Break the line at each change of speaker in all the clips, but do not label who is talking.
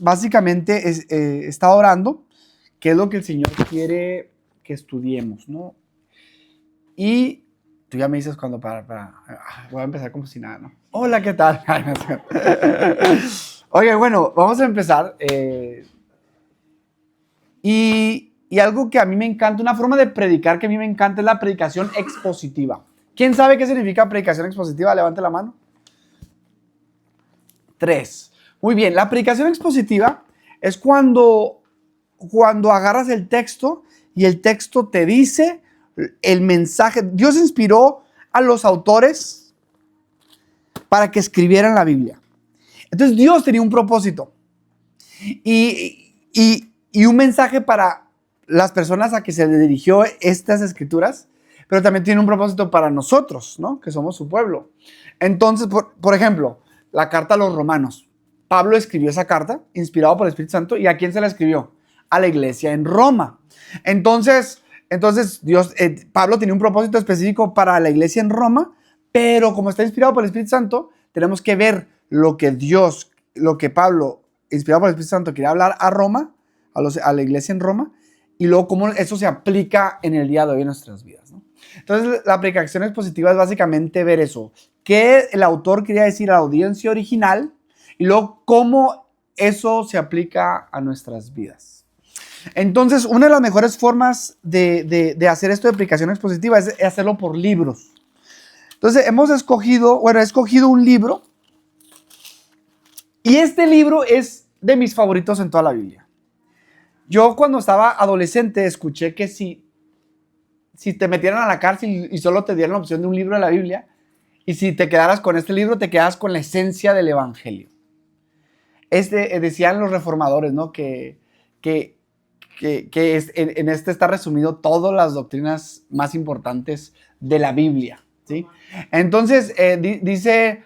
básicamente está orando, que es lo que el Señor quiere que estudiemos, ¿no? Y tú ya me dices cuando voy a empezar como si nada, ¿no? Hola, ¿qué tal? Oye, bueno, vamos a empezar. Y algo que a mí me encanta, una forma de predicar que a mí me encanta es la predicación expositiva. ¿Quién sabe qué significa predicación expositiva? Levante la mano. 3. Muy bien, la predicación expositiva es cuando agarras el texto y el texto te dice el mensaje. Dios inspiró a los autores para que escribieran la Biblia. Entonces Dios tenía un propósito y un mensaje para las personas a que se le dirigió estas escrituras, pero también tiene un propósito para nosotros, ¿no? Que somos su pueblo. Entonces, por ejemplo, la carta a los romanos. Pablo escribió esa carta, inspirado por el Espíritu Santo, ¿y a quién se la escribió? A la iglesia en Roma. Entonces Pablo tenía un propósito específico para la iglesia en Roma, pero como está inspirado por el Espíritu Santo, tenemos que ver lo que Pablo, inspirado por el Espíritu Santo, quería hablar a Roma, a la iglesia en Roma, y luego cómo eso se aplica en el día de hoy en nuestras vidas, ¿no? Entonces, la predicación expositiva es básicamente ver eso, qué el autor quería decir a la audiencia original, y luego cómo eso se aplica a nuestras vidas. Entonces, una de las mejores formas de hacer esto de predicación expositiva es hacerlo por libros. Entonces, he escogido un libro, y este libro es de mis favoritos en toda la Biblia. Yo cuando estaba adolescente escuché que si te metieran a la cárcel y solo te dieran la opción de un libro de la Biblia, y si te quedaras con este libro, te quedas con la esencia del evangelio. Decían los reformadores, ¿no? Que en este está resumido todas las doctrinas más importantes de la Biblia, ¿sí? Entonces, dice,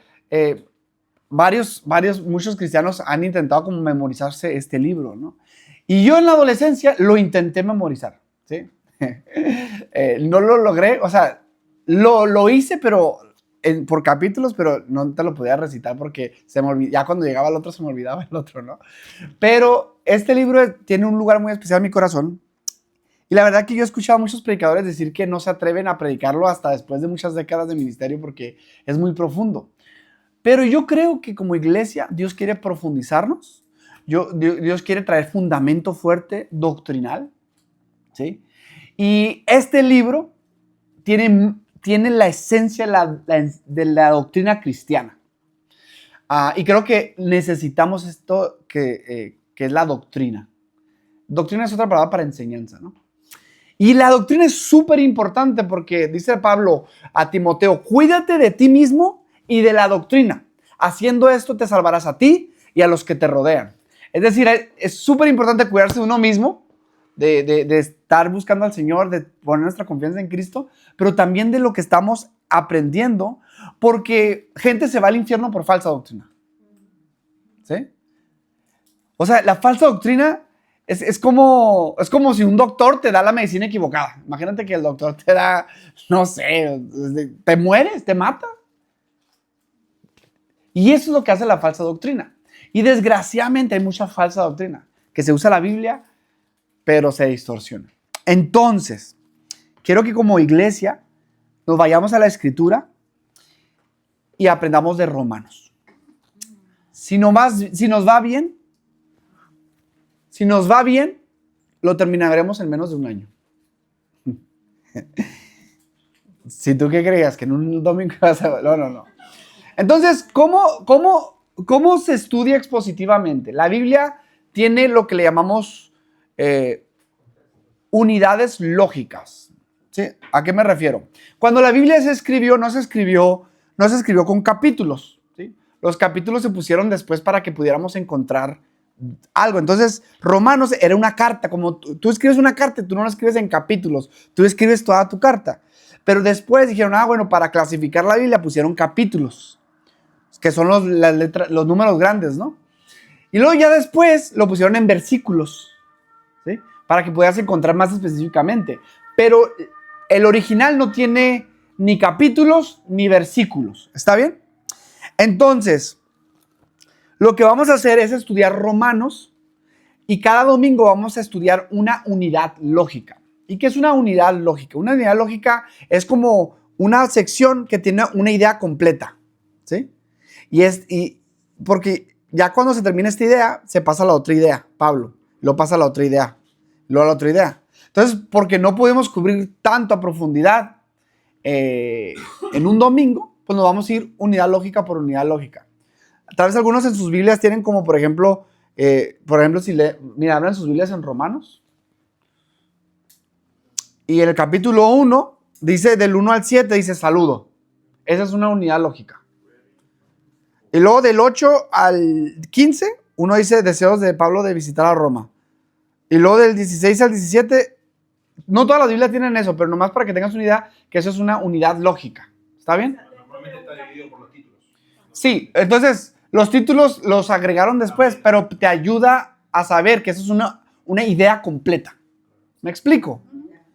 muchos cristianos han intentado como memorizarse este libro, ¿no? Y yo en la adolescencia lo intenté memorizar, ¿sí? No lo logré, o sea, lo hice, pero por capítulos, pero no te lo podía recitar porque ya cuando llegaba el otro se me olvidaba el otro, ¿no? Pero este libro tiene un lugar muy especial en mi corazón. Y la verdad que yo he escuchado a muchos predicadores decir que no se atreven a predicarlo hasta después de muchas décadas de ministerio porque es muy profundo. Pero yo creo que como iglesia Dios quiere profundizarnos. Dios quiere traer fundamento fuerte doctrinal, ¿sí? Y este libro tiene la esencia de la doctrina cristiana. Y creo que necesitamos esto que es la doctrina. Doctrina es otra palabra para enseñanza, ¿no? Y la doctrina es súper importante porque dice Pablo a Timoteo, cuídate de ti mismo y de la doctrina. Haciendo esto te salvarás a ti y a los que te rodean. Es decir, es súper importante cuidarse de uno mismo, de estar buscando al Señor, de poner nuestra confianza en Cristo, pero también de lo que estamos aprendiendo, porque gente se va al infierno por falsa doctrina. ¿Sí? O sea, la falsa doctrina es como si un doctor te da la medicina equivocada. Imagínate que el doctor te da, no sé, te mueres, te mata. Y eso es lo que hace la falsa doctrina. Y desgraciadamente hay mucha falsa doctrina, que se usa la Biblia, pero se distorsiona. Entonces, quiero que como iglesia nos vayamos a la Escritura y aprendamos de Romanos. Si nos va bien, lo terminaremos en menos de un año. Si tú qué creías, que en un domingo vas a... No. Entonces, ¿cómo se estudia expositivamente? La Biblia tiene lo que le llamamos unidades lógicas. ¿Sí? ¿A qué me refiero? Cuando la Biblia se escribió, no se escribió con capítulos. ¿Sí? Los capítulos se pusieron después para que pudiéramos encontrar algo. Entonces, Romanos era una carta. Como tú escribes una carta, tú no la escribes en capítulos, tú escribes toda tu carta. Pero después dijeron, bueno, para clasificar la Biblia pusieron capítulos, que son los números grandes, ¿no? Y luego ya después lo pusieron en versículos, ¿sí? Para que pudieras encontrar más específicamente. Pero el original no tiene ni capítulos ni versículos. ¿Está bien? Entonces, lo que vamos a hacer es estudiar Romanos y cada domingo vamos a estudiar una unidad lógica. ¿Y qué es una unidad lógica? Una unidad lógica es como una sección que tiene una idea completa, ¿sí? Y porque ya cuando se termina esta idea, se pasa a la otra idea, Pablo, lo pasa a la otra idea, luego a la otra idea. Entonces, porque no podemos cubrir tanto a profundidad en un domingo, pues nos vamos a ir unidad lógica por unidad lógica. Tal vez algunos en sus Biblias tienen como, por ejemplo, si mira, hablan sus Biblias en Romanos. Y en el capítulo 1, dice del 1 al 7, dice saludo. Esa es una unidad lógica. Y luego del 8 al 15, uno dice deseos de Pablo de visitar a Roma. Y luego del 16 al 17, no todas las Biblias tienen eso, pero nomás para que tengas una idea, que eso es una unidad lógica. ¿Está bien?
Normalmente está dividido por los títulos.
Sí, entonces los títulos los agregaron después, pero te ayuda a saber que eso es una idea completa. ¿Me explico?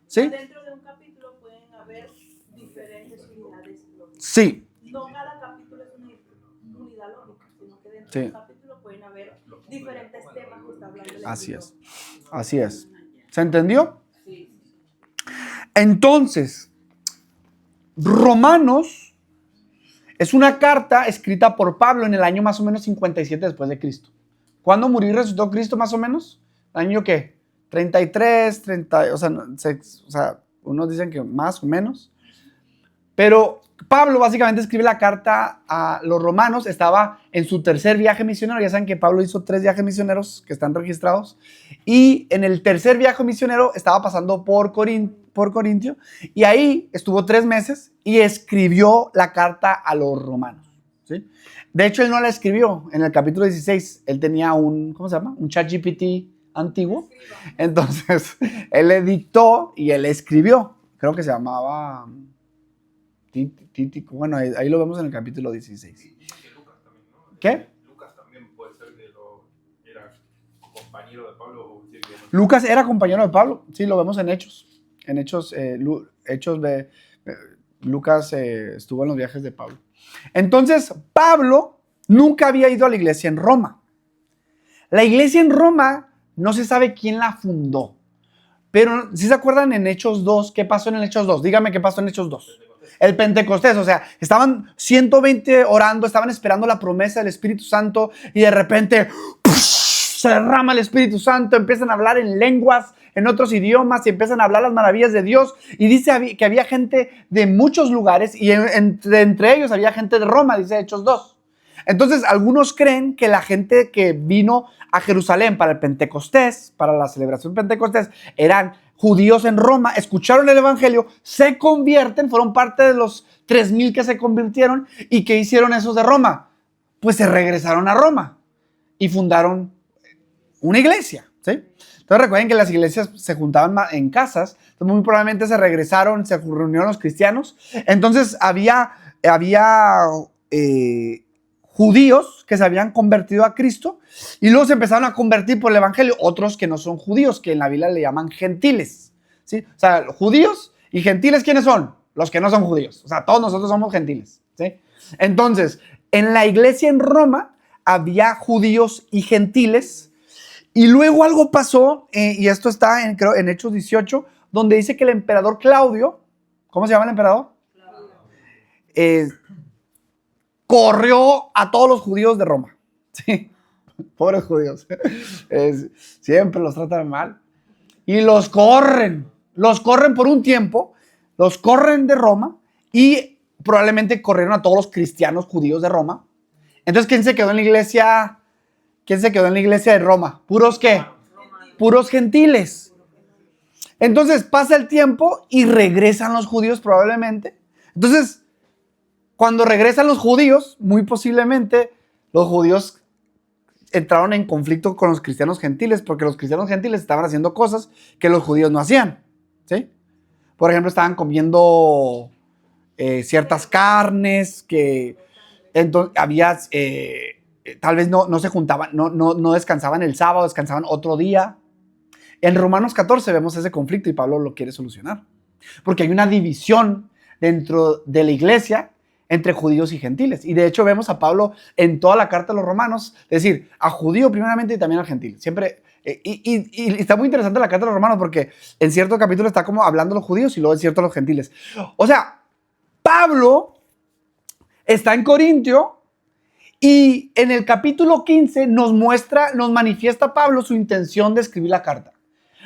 ¿Sí?
Dentro de un capítulo pueden haber diferentes unidades lógicas.
Sí.
No cada capítulo es una unidad lógica, sino que dentro
Sí.
de un capítulo pueden haber diferentes temas que está hablando el
Así
escritor.
es. Así es. ¿Se entendió?
Sí.
Entonces, Romanos es una carta escrita por Pablo en el año más o menos 57 después de Cristo. ¿Cuándo murió y resucitó Cristo más o menos? ¿Año qué? 33, 30, o sea, unos dicen que más o menos. Pero Pablo básicamente escribe la carta a los romanos, estaba en su tercer viaje misionero, ya saben que Pablo hizo 3 viajes misioneros que están registrados, y en el tercer viaje misionero estaba pasando por Corintio, y ahí estuvo 3 meses y escribió la carta a los romanos, ¿sí? De hecho, él no la escribió en el capítulo 16, él tenía ¿cómo se llama? Un ChatGPT antiguo, entonces él le dictó y él escribió, creo que se llamaba... Bueno, ahí lo vemos en el capítulo 16.
Y Lucas también, ¿no?
¿Qué?
Lucas también puede ser que era compañero de Pablo. O sí,
Lucas era compañero de Pablo, sí, lo vemos en Hechos. En Hechos, Lucas estuvo en los viajes de Pablo. Entonces, Pablo nunca había ido a la iglesia en Roma. La iglesia en Roma no se sabe quién la fundó. Pero, ¿sí se acuerdan en Hechos 2? ¿Qué pasó en el Hechos 2? Dígame qué pasó en Hechos 2. El Pentecostés, o sea, estaban 120 orando, estaban esperando la promesa del Espíritu Santo y de repente se derrama el Espíritu Santo, empiezan a hablar en lenguas, en otros idiomas y empiezan a hablar las maravillas de Dios. Y dice que había gente de muchos lugares y entre ellos había gente de Roma, dice Hechos 2. Entonces, algunos creen que la gente que vino a Jerusalén para el Pentecostés, para la celebración Pentecostés, eran judíos en Roma, escucharon el evangelio, se convierten, fueron parte de los 3,000 que se convirtieron. ¿Y qué hicieron esos de Roma? Pues se regresaron a Roma y fundaron una iglesia, ¿sí? Entonces recuerden que las iglesias se juntaban en casas, entonces muy probablemente se regresaron, se reunieron los cristianos. Entonces había judíos que se habían convertido a Cristo y luego se empezaron a convertir por el evangelio otros que no son judíos, que en la Biblia le llaman gentiles, ¿sí? O sea, judíos y gentiles, ¿quiénes son? Los que no son judíos. O sea, todos nosotros somos gentiles, ¿sí? Entonces, en la iglesia en Roma había judíos y gentiles y luego algo pasó, y esto está creo, en Hechos 18, donde dice que el emperador Claudio, ¿cómo se llama el emperador? Corrió a todos los judíos de Roma. Sí, pobres judíos. Siempre los tratan mal. Y los corren por un tiempo, los corren de Roma y probablemente corrieron a todos los cristianos judíos de Roma. Entonces, ¿quién se quedó en la iglesia? ¿Quién se quedó en la iglesia de Roma? ¿Puros qué? Puros gentiles. Entonces, pasa el tiempo y regresan los judíos probablemente. Entonces, cuando regresan los judíos, muy posiblemente los judíos entraron en conflicto con los cristianos gentiles porque los cristianos gentiles estaban haciendo cosas que los judíos no hacían, ¿sí? Por ejemplo, estaban comiendo ciertas carnes que entonces había, tal vez no se juntaban, no descansaban el sábado, descansaban otro día. En Romanos 14 vemos ese conflicto y Pablo lo quiere solucionar porque hay una división dentro de la iglesia entre judíos y gentiles. Y de hecho vemos a Pablo en toda la carta de los romanos, decir, a judío primeramente y también al gentil. Siempre, y está muy interesante la carta de los romanos porque en cierto capítulo está como hablando de los judíos y luego en cierto de los gentiles. O sea, Pablo está en Corintio y en el capítulo 15 nos manifiesta Pablo su intención de escribir la carta.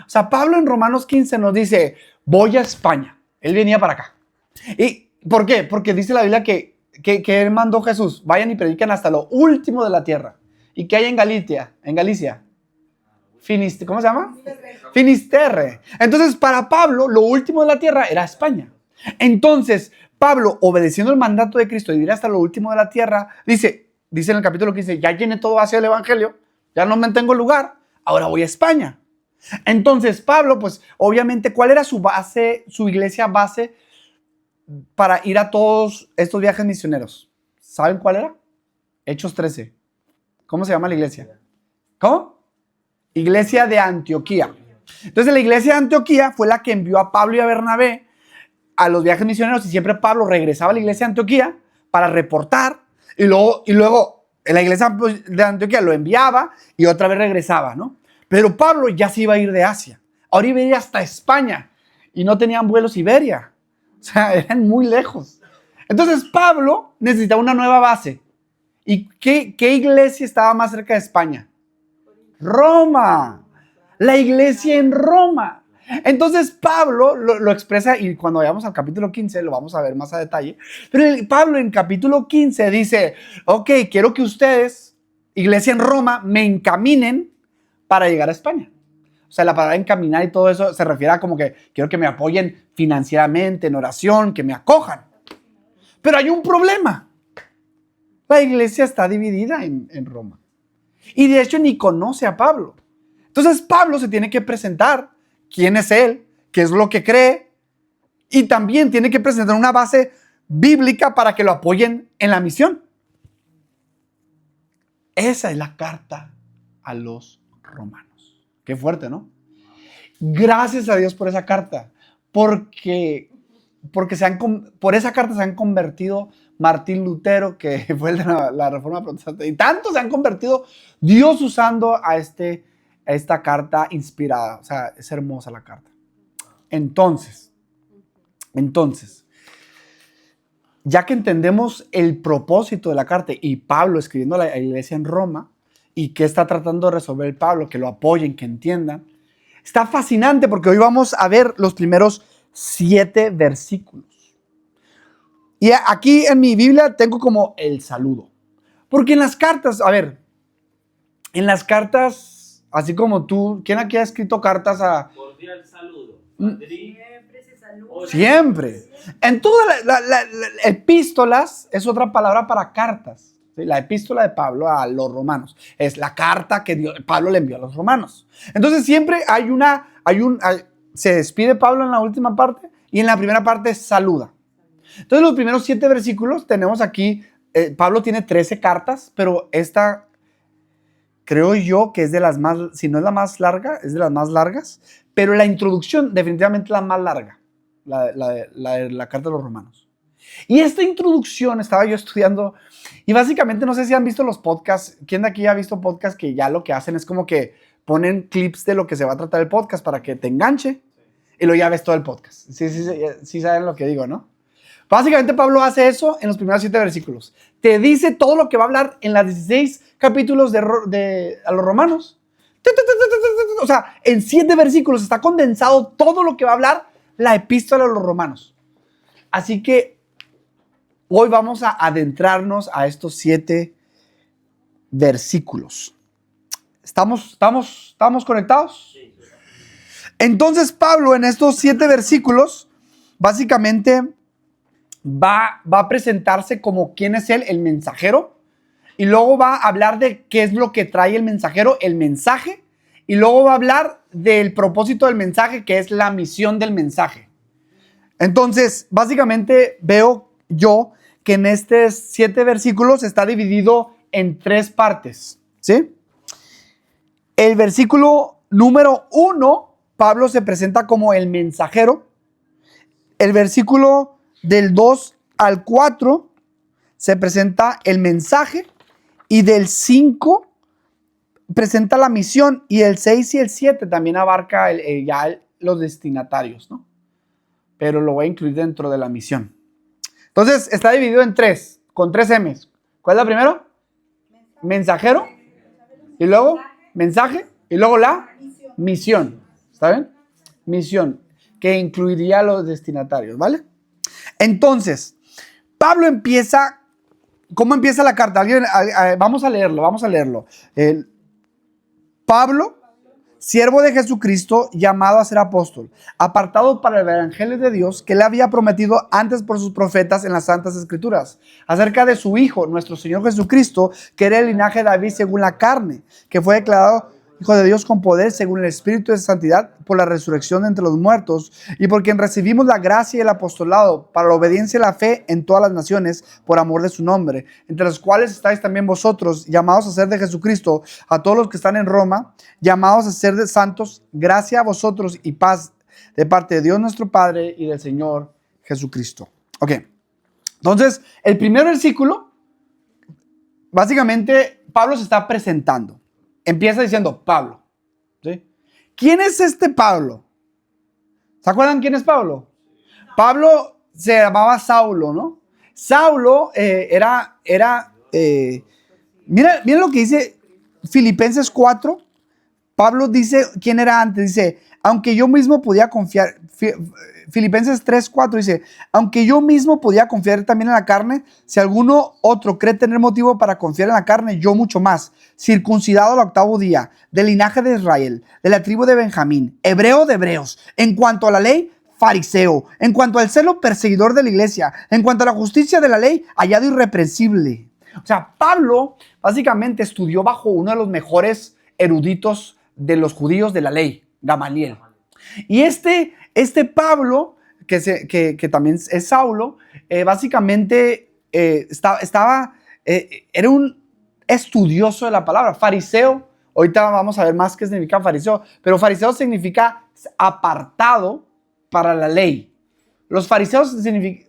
O sea, Pablo en Romanos 15 nos dice, voy a España. Él venía para acá. ¿Y por qué? Porque dice la Biblia que él mandó Jesús, vayan y prediquen hasta lo último de la tierra. ¿Y qué hay en Galicia? ¿Cómo se llama? Finisterre. Entonces, para Pablo, lo último de la tierra era España. Entonces, Pablo, obedeciendo el mandato de Cristo de ir hasta lo último de la tierra, dice en el capítulo 15, ya llené todo hacia el evangelio, ya no me tengo lugar, ahora voy a España. Entonces, Pablo, pues, obviamente, ¿cuál era su base, su iglesia base para ir a todos estos viajes misioneros? ¿Saben cuál era? Hechos 13. ¿Cómo se llama la iglesia? ¿Cómo? Iglesia de Antioquía. Entonces, la iglesia de Antioquía fue la que envió a Pablo y a Bernabé a los viajes misioneros y siempre Pablo regresaba a la iglesia de Antioquía para reportar y luego en la iglesia de Antioquía lo enviaba y otra vez regresaba, ¿no? Pero Pablo ya se iba a ir de Asia. Ahora iba a ir hasta España y no tenían vuelos Iberia. O sea, eran muy lejos. Entonces Pablo necesitaba una nueva base. ¿Y qué iglesia estaba más cerca de España? Roma. La iglesia en Roma. Entonces Pablo lo expresa y cuando vayamos al capítulo 15 lo vamos a ver más a detalle. Pero Pablo en capítulo 15 dice, ok, quiero que ustedes, iglesia en Roma, me encaminen para llegar a España. O sea, la palabra encaminar y todo eso se refiere a como que quiero que me apoyen financieramente, en oración, que me acojan. Pero hay un problema. La iglesia está dividida en Roma. Y de hecho ni conoce a Pablo. Entonces Pablo se tiene que presentar quién es él, qué es lo que cree. Y también tiene que presentar una base bíblica para que lo apoyen en la misión. Esa es la carta a los romanos. Qué fuerte, ¿no? Gracias a Dios por esa carta, porque por esa carta se han convertido Martín Lutero, que fue el de la Reforma Protestante, y tantos se han convertido, Dios usando a esta carta inspirada. O sea, es hermosa la carta. Entonces, ya que entendemos el propósito de la carta y Pablo escribiendo a la iglesia en Roma, y qué está tratando de resolver Pablo, que lo apoyen, que entiendan. Está fascinante porque hoy vamos a ver los primeros 7 versículos. Y aquí en mi Biblia tengo como el saludo. Porque en las cartas, así como tú, ¿quién aquí ha escrito cartas a...?
Cordial saludo. Madrid.
Siempre se saluda.
Siempre. En todas las epístolas es otra palabra para cartas. ¿Sí? La epístola de Pablo a los romanos es la carta que Pablo le envió a los romanos. Entonces siempre se despide Pablo en la última parte y en la primera parte saluda. Entonces los primeros 7 versículos tenemos aquí, Pablo tiene 13 cartas, pero esta creo yo que es de las más, si no es la más larga, es de las más largas, pero la introducción definitivamente es la más larga, la carta de los romanos. Y esta introducción estaba yo estudiando y básicamente no sé si han visto los podcasts. ¿Quién de aquí ha visto podcasts que ya lo que hacen es como que ponen clips de lo que se va a tratar el podcast para que te enganche y luego ya ves todo el podcast? Sí saben lo que digo, ¿no? Básicamente Pablo hace eso en los primeros 7 versículos. Te dice todo lo que va a hablar en los 16 capítulos a los romanos. O sea, en 7 versículos está condensado todo lo que va a hablar la epístola a los romanos. Así que hoy vamos a adentrarnos a estos 7 versículos. ¿Estamos conectados?
Sí.
Entonces Pablo en estos 7 versículos básicamente va a presentarse como quién es él, el mensajero, y luego va a hablar de qué es lo que trae el mensajero, el mensaje, y luego va a hablar del propósito del mensaje, que es la misión del mensaje. Entonces, básicamente veo yo que en estos 7 versículos está dividido en 3 partes, ¿sí? El versículo número 1, Pablo se presenta como el mensajero. El versículo del 2 al 4 se presenta el mensaje y del 5 presenta la misión y el 6 y el 7 también abarca los destinatarios, ¿no? Pero lo voy a incluir dentro de la misión. Entonces está dividido en 3, con 3 M's. ¿Cuál es la primero? Mensajero. Y luego mensaje. Y luego la misión. ¿Está bien? Misión, que incluiría a los destinatarios, ¿vale? Entonces, Pablo empieza. ¿Cómo empieza la carta? Vamos a leerlo. Pablo, siervo de Jesucristo, llamado a ser apóstol, apartado para el evangelio de Dios que le había prometido antes por sus profetas en las Santas Escrituras, acerca de su Hijo, nuestro Señor Jesucristo, que era el linaje de David según la carne, que fue declarado Hijo de Dios con poder según el Espíritu de santidad por la resurrección de entre los muertos, y por quien recibimos la gracia y el apostolado para la obediencia y la fe en todas las naciones por amor de su nombre, entre los cuales estáis también vosotros, llamados a ser de Jesucristo, a todos los que están en Roma, llamados a ser de santos, gracia a vosotros y paz de parte de Dios nuestro Padre y del Señor Jesucristo. Ok, entonces el primer versículo, básicamente Pablo se está presentando. Empieza diciendo Pablo, ¿sí? ¿Quién es este Pablo? ¿Se acuerdan quién es Pablo? Pablo se llamaba Saulo, ¿no? Saulo mira lo que dice Filipenses 4. Pablo dice quién era antes. Dice, aunque yo mismo podía confiar. Filipenses 3:4 dice, aunque yo mismo podía confiar también en la carne, si alguno otro cree tener motivo para confiar en la carne, yo mucho más. Circuncidado al 8º día, del linaje de Israel, de la tribu de Benjamín, hebreo de hebreos, en cuanto a la ley, fariseo, en cuanto al celo, perseguidor de la iglesia, en cuanto a la justicia de la ley, hallado irreprensible. O sea, Pablo básicamente estudió bajo uno de los mejores eruditos de los judíos de la ley, Gamaliel. Y este Pablo, que también es Saulo, básicamente era un estudioso de la palabra. Fariseo, ahorita vamos a ver más qué significa fariseo, pero fariseo significa apartado para la ley. Los fariseos,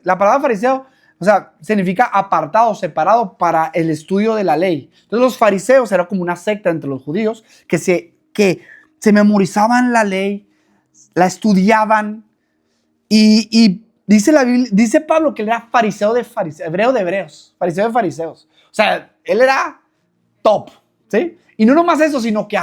la palabra fariseo, o sea, significa apartado, separado para el estudio de la ley. Entonces los fariseos era como una secta entre los judíos que se memorizaban la ley, la estudiaban y dice la Biblia, dice Pablo que él era fariseo de fariseos, hebreo de hebreos, fariseo de fariseos. O sea, él era top, ¿sí? Y no nomás eso, sino que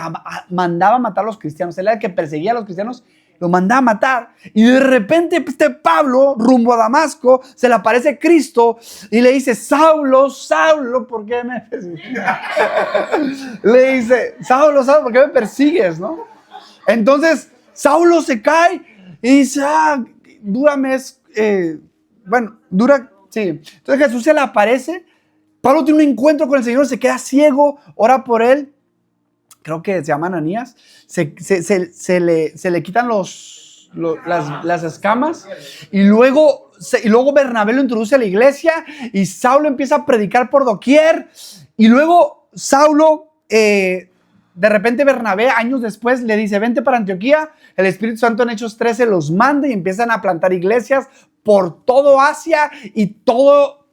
mandaba a matar a los cristianos. Él era el que perseguía a los cristianos, los mandaba a matar. Y de repente Pablo, rumbo a Damasco, se le aparece Cristo y le dice, Saulo, Saulo, ¿por qué me persigues? Le dice, Saulo, Saulo, ¿por qué me persigues? ¿No? Entonces, Saulo se cae y dice, sí. Entonces Jesús se le aparece, Pablo tiene un encuentro con el Señor, se queda ciego, ora por él, creo que se llama Ananías, se le quitan las escamas y luego Bernabé lo introduce a la iglesia y Saulo empieza a predicar por doquier y luego Saulo... de repente Bernabé, años después, le dice, vente para Antioquía. El Espíritu Santo en Hechos 13 los manda y empiezan a plantar iglesias por todo Asia y todo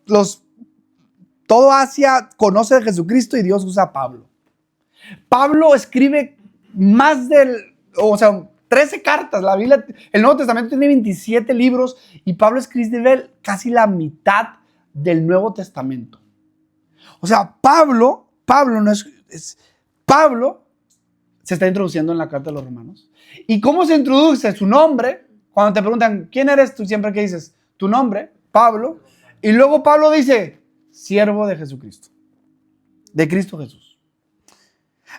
Asia conoce de Jesucristo y Dios usa a Pablo. Pablo escribe 13 cartas. La Biblia, el Nuevo Testamento tiene 27 libros y Pablo escribe casi la mitad del Nuevo Testamento. O sea, Pablo se está introduciendo en la carta de los Romanos. ¿Y cómo se introduce? Su nombre. Cuando te preguntan, ¿quién eres tú? Siempre que dices, tu nombre, Pablo. Y luego Pablo dice, siervo de Jesucristo. De Cristo Jesús.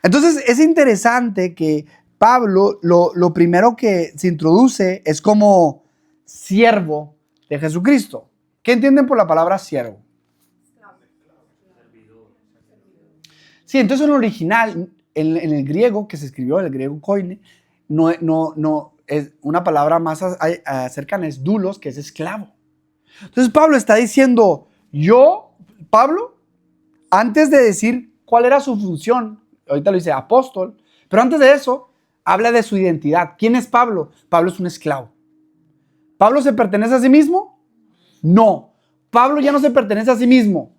Entonces es interesante que Pablo lo primero que se introduce es como siervo de Jesucristo. ¿Qué entienden por la palabra siervo? Sí, entonces en el original, en el griego que se escribió, el griego koine, no es una palabra más cercana, es doulos, que es esclavo. Entonces Pablo está diciendo, Pablo, antes de decir cuál era su función, ahorita lo dice apóstol, pero antes de eso, habla de su identidad. ¿Quién es Pablo? Pablo es un esclavo. ¿Pablo se pertenece a sí mismo? No. Pablo ya no se pertenece a sí mismo.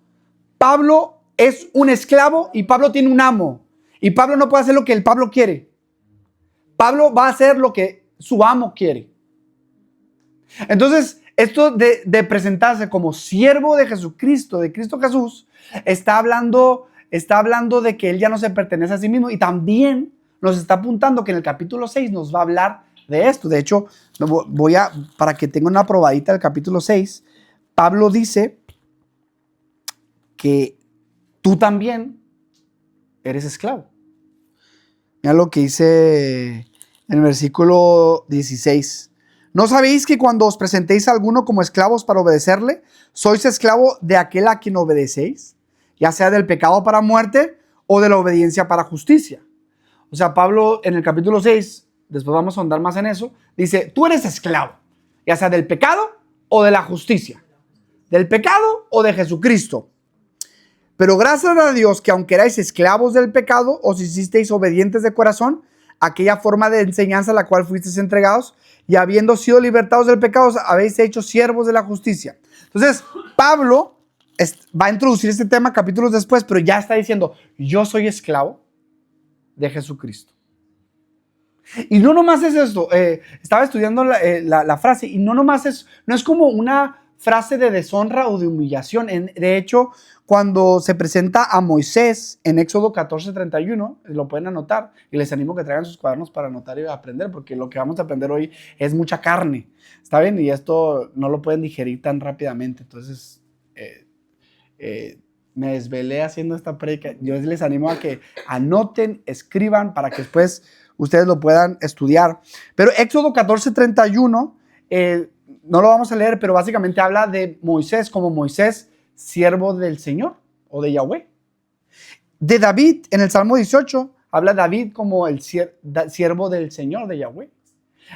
Pablo es un esclavo y Pablo tiene un amo. Y Pablo no puede hacer lo que el Pablo quiere. Pablo va a hacer lo que su amo quiere. Entonces, esto de presentarse como siervo de Jesucristo, de Cristo Jesús, está hablando de que él ya no se pertenece a sí mismo, y también nos está apuntando que en el capítulo 6 nos va a hablar de esto. De hecho, para que tenga una probadita del capítulo 6, Pablo dice que tú también eres esclavo. Mira lo que dice en el versículo 16. ¿No sabéis que cuando os presentéis a alguno como esclavos para obedecerle, sois esclavo de aquel a quien obedecéis, ya sea del pecado para muerte o de la obediencia para justicia? O sea, Pablo en el capítulo 6, después vamos a ahondar más en eso, dice, tú eres esclavo, ya sea del pecado o de la justicia, del pecado o de Jesucristo. Pero gracias a Dios que aunque erais esclavos del pecado, os hicisteis obedientes de corazón a aquella forma de enseñanza a la cual fuisteis entregados, y habiendo sido libertados del pecado, os habéis hecho siervos de la justicia. Entonces, Pablo va a introducir este tema capítulos después, pero ya está diciendo, yo soy esclavo de Jesucristo. Y no nomás es esto, estaba estudiando la frase, y no es como una frase de deshonra o de humillación. De hecho, cuando se presenta a Moisés en Éxodo 14:31, lo pueden anotar, y les animo que traigan sus cuadernos para anotar y aprender, porque lo que vamos a aprender hoy es mucha carne, ¿está bien? Y esto no lo pueden digerir tan rápidamente. Entonces, me desvelé haciendo esta predica. Yo les animo a que anoten, escriban, para que después ustedes lo puedan estudiar. Pero Éxodo 14:31, no lo vamos a leer, pero básicamente habla de Moisés como Moisés, siervo del Señor o de Yahweh. De David, en el Salmo 18, habla David como el siervo del Señor, de Yahweh.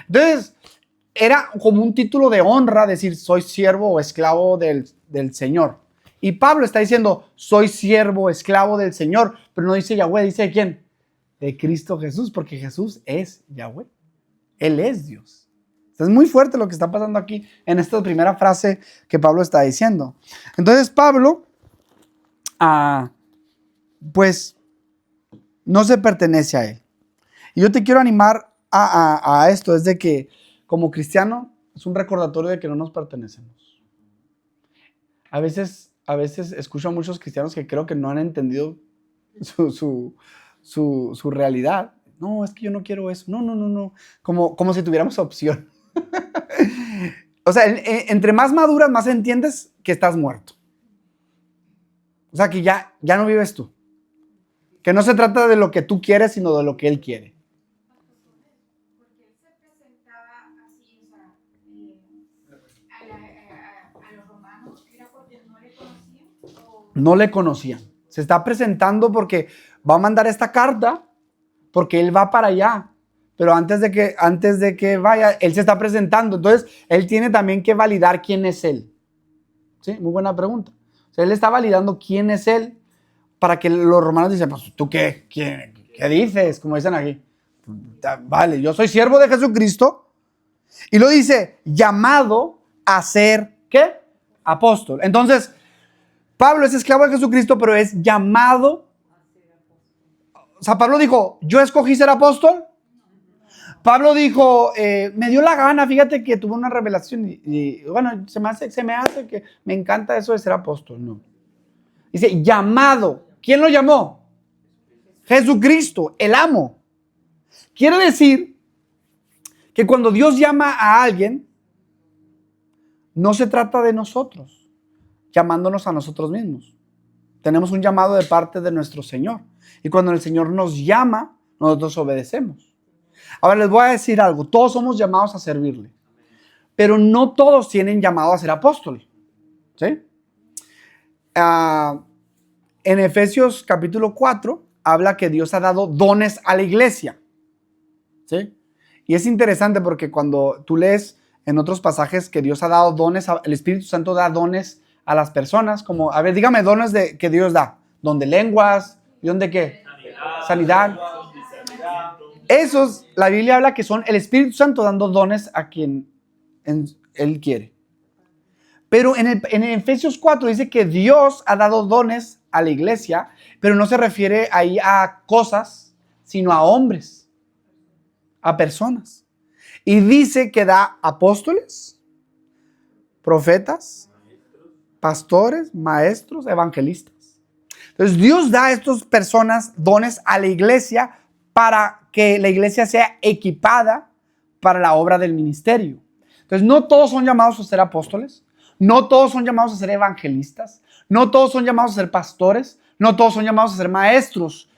Entonces, era como un título de honra decir, soy siervo o esclavo del Señor. Y Pablo está diciendo, soy siervo, esclavo del Señor, pero no dice Yahweh, dice ¿de quién? De Cristo Jesús, porque Jesús es Yahweh. Él es Dios. Es muy fuerte lo que está pasando aquí en esta primera frase que Pablo está diciendo. Entonces Pablo, pues, no se pertenece a él. Y yo te quiero animar a esto, es de que como cristiano es un recordatorio de que no nos pertenecemos. A veces escucho a muchos cristianos que creo que no han entendido su realidad. No, es que yo no quiero eso. No. Como si tuviéramos opción. O sea, entre más maduras, más entiendes que estás muerto. O sea, que ya no vives tú. Que no se trata de lo que tú quieres, sino de lo que Él quiere.
Porque Él se presentaba así, o sea, a los romanos, ¿era porque no le conocían?
No le conocían. Se está presentando porque va a mandar esta carta, porque Él va para allá. Pero antes de que vaya, Él se está presentando. Entonces, Él tiene también que validar quién es Él. ¿Sí? Muy buena pregunta. O sea, Él está validando quién es Él para que los romanos dicen, pues, ¿tú qué? ¿Qué dices? Como dicen aquí. Vale, yo soy siervo de Jesucristo. Y lo dice, llamado a ser, ¿qué? Apóstol. Entonces, Pablo es esclavo de Jesucristo, pero es llamado. O sea, Pablo dijo, ¿yo escogí ser apóstol? Pablo dijo, me dio la gana, fíjate que tuve una revelación y bueno, se me hace que me encanta eso de ser apóstol. No. Dice, llamado. ¿Quién lo llamó? Jesucristo, el amo. Quiere decir que cuando Dios llama a alguien, no se trata de nosotros, llamándonos a nosotros mismos. Tenemos un llamado de parte de nuestro Señor. Y cuando el Señor nos llama, nosotros obedecemos. Ahora les voy a decir algo, todos somos llamados a servirle, pero no todos tienen llamado a ser apóstol. ¿Sí? En Efesios capítulo 4 habla que Dios ha dado dones a la iglesia. ¿Sí? Y es interesante porque cuando tú lees en otros pasajes que Dios ha dado dones, el Espíritu Santo da dones a las personas, como, a ver, dígame dones que Dios da. ¿Don de lenguas? ¿Y don de qué? Sanidad. Esos, la Biblia habla que son el Espíritu Santo dando dones a quien Él quiere. Pero en Efesios 4 dice que Dios ha dado dones a la iglesia, pero no se refiere ahí a cosas, sino a hombres, a personas. Y dice que da apóstoles, profetas, pastores, maestros, evangelistas. Entonces Dios da a estas personas dones a la iglesia para que la iglesia sea equipada para la obra del ministerio. Entonces no todos son llamados a ser apóstoles, no todos son llamados a ser evangelistas, no todos son llamados a ser pastores, no todos son llamados a ser maestros.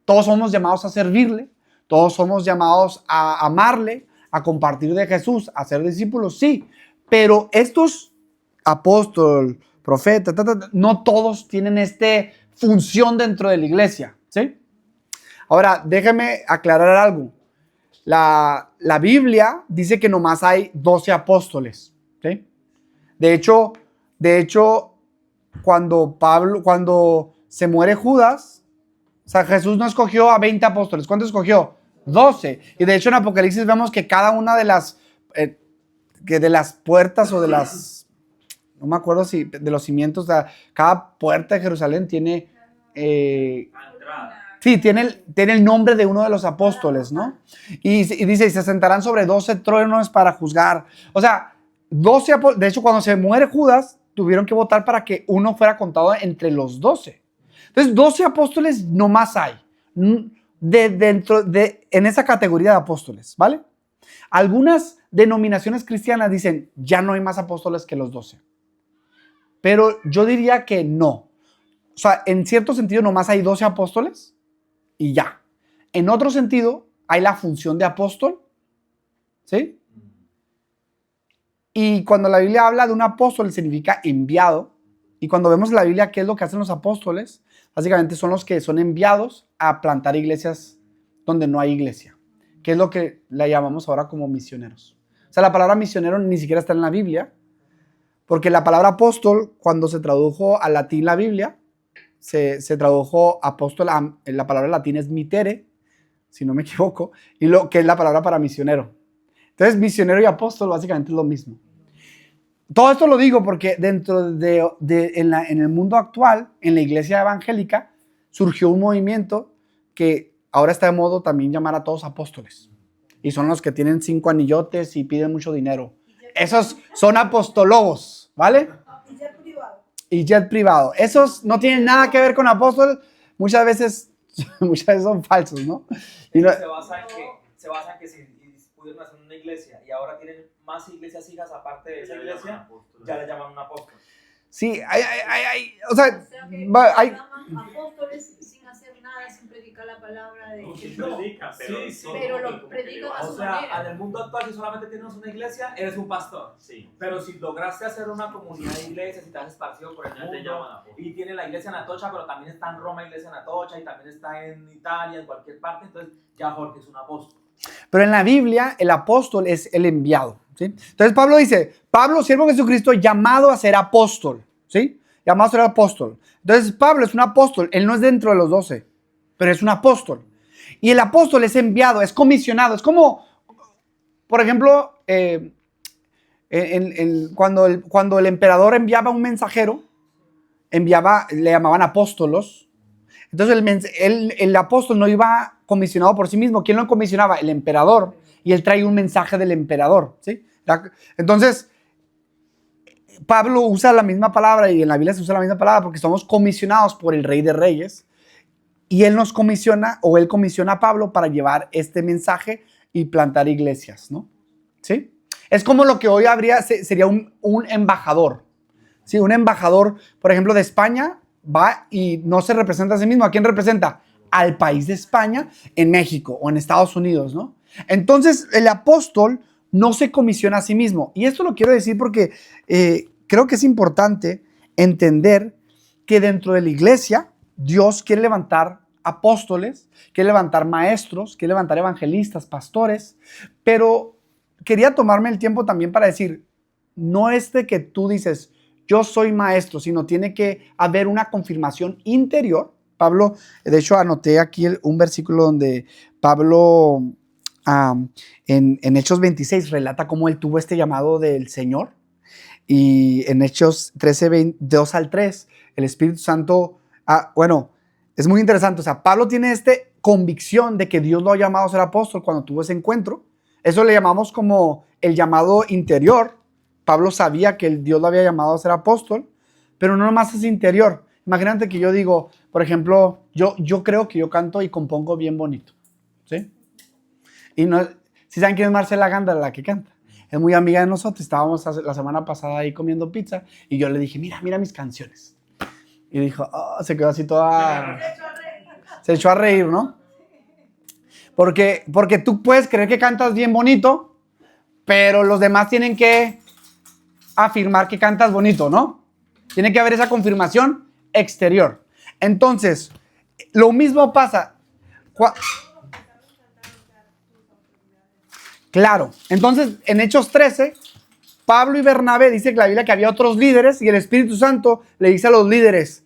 Todos somos llamados a servirle, todos somos llamados a amarle, a compartir de Jesús, a ser discípulos, sí. Pero estos apóstoles, profetas, no todos tienen esta función dentro de la iglesia, ¿sí? Ahora, déjame aclarar algo. La Biblia dice que nomás hay 12 apóstoles, ¿sí? De hecho, cuando se muere Judas, o sea, Jesús no escogió a 20 apóstoles. ¿Cuántos escogió? 12. Y de hecho en Apocalipsis vemos que cada una de las puertas o de las, no me acuerdo si de los cimientos, o sea, cada puerta de Jerusalén tiene, sí, tiene el nombre de uno de los apóstoles, ¿no? Y dice, y se sentarán sobre 12 tronos para juzgar. O sea, 12 apóstoles. De hecho, cuando se muere Judas, tuvieron que votar para que uno fuera contado entre los 12. Entonces, 12 apóstoles nomás hay en esa categoría de apóstoles, ¿vale? Algunas denominaciones cristianas dicen, ya no hay más apóstoles que los 12. Pero yo diría que no. O sea, en cierto sentido nomás hay 12 apóstoles y ya. En otro sentido, hay la función de apóstol, ¿sí? Y cuando la Biblia habla de un apóstol, significa enviado. Y cuando vemos en la Biblia qué es lo que hacen los apóstoles, básicamente son los que son enviados a plantar iglesias donde no hay iglesia, que es lo que le llamamos ahora como misioneros. O sea, la palabra misionero ni siquiera está en la Biblia, porque la palabra apóstol, cuando se tradujo al latín la Biblia, se tradujo apóstol, la palabra latina es mitere, si no me equivoco, y lo que es la palabra para misionero. Entonces, misionero y apóstol básicamente es lo mismo. Todo esto lo digo porque dentro en el mundo actual, en la iglesia evangélica, surgió un movimiento que ahora está de moda también llamar a todos apóstoles. Y son los que tienen 5 anillotes y piden mucho dinero. Esos son apostólogos, ¿vale?
Y jet privado.
Y jet privado. Esos no tienen nada que ver con apóstol. Muchas veces son falsos, ¿no? Y no
se basa en que si pudieron hacer una iglesia y ahora tienen más iglesias hijas aparte de esa iglesia, ya le llaman un apóstol.
sí, o sea, hay...
Llaman apóstoles sin hacer nada, sin predicar la palabra de
No, sí
Jesús.
predica,
pero lo predican a
O
su
sea,
manera.
en el mundo actual, si solamente tienes una iglesia, eres un pastor.
Sí.
Pero si lograste hacer una comunidad de iglesias y te has esparcido por el
Ya te
mundo,
llaman apóstol.
y tiene la iglesia en Atocha, pero también está en Roma, iglesia en Atocha, y también está en Italia, en cualquier parte, entonces ya Jorge es un apóstol.
Pero en la Biblia, el apóstol es el enviado, ¿sí? Entonces Pablo dice, Pablo, siervo de Jesucristo, llamado a ser apóstol, ¿sí? Llamado a ser apóstol. Entonces Pablo es un apóstol, él no es dentro de los 12, pero es un apóstol. Y el apóstol es enviado, es comisionado. Es como, por ejemplo, cuando el emperador enviaba un mensajero, le llamaban apóstolos. Entonces el apóstol no iba comisionado por sí mismo. ¿Quién lo comisionaba? El emperador. Y él trae un mensaje del emperador, ¿sí? Entonces, Pablo usa la misma palabra y en la Biblia se usa la misma palabra porque somos comisionados por el Rey de Reyes. Y él nos comisiona, o él comisiona a Pablo para llevar este mensaje y plantar iglesias, ¿no? ¿Sí? Es como lo que hoy sería un embajador. ¿Sí? Un embajador, por ejemplo, de España, va y no se representa a sí mismo. ¿A quién representa? Al país de España en México o en Estados Unidos, ¿no? Entonces, el apóstol no se comisiona a sí mismo. Y esto lo quiero decir porque creo que es importante entender que dentro de la iglesia, Dios quiere levantar apóstoles, quiere levantar maestros, quiere levantar evangelistas, pastores, pero quería tomarme el tiempo también para decir, no es de que tú dices, yo soy maestro, sino tiene que haber una confirmación interior. Pablo, de hecho, anoté aquí un versículo donde Pablo, en Hechos 26, relata cómo él tuvo este llamado del Señor. Y en Hechos 13, 2 al 3, el Espíritu Santo, es muy interesante. O sea, Pablo tiene esta convicción de que Dios lo ha llamado a ser apóstol cuando tuvo ese encuentro. Eso le llamamos como el llamado interior. Pablo sabía que Dios lo había llamado a ser apóstol, pero no nomás es interior. Imagínate que yo digo, por ejemplo, yo creo que yo canto y compongo bien bonito, ¿sí? Y no, si saben quién es Marcela Gándara, la que canta, es muy amiga de nosotros. Estábamos la semana pasada ahí comiendo pizza y yo le dije, mira mis canciones. Y dijo, se quedó así toda... Se echó a reír, ¿no? Porque tú puedes creer que cantas bien bonito, pero los demás tienen que afirmar que cantas bonito, ¿no? Tiene que haber esa confirmación exterior. Entonces, lo mismo pasa. Claro. Entonces, en Hechos 13, Pablo y Bernabé, dice que la Biblia que había otros líderes y el Espíritu Santo le dice a los líderes,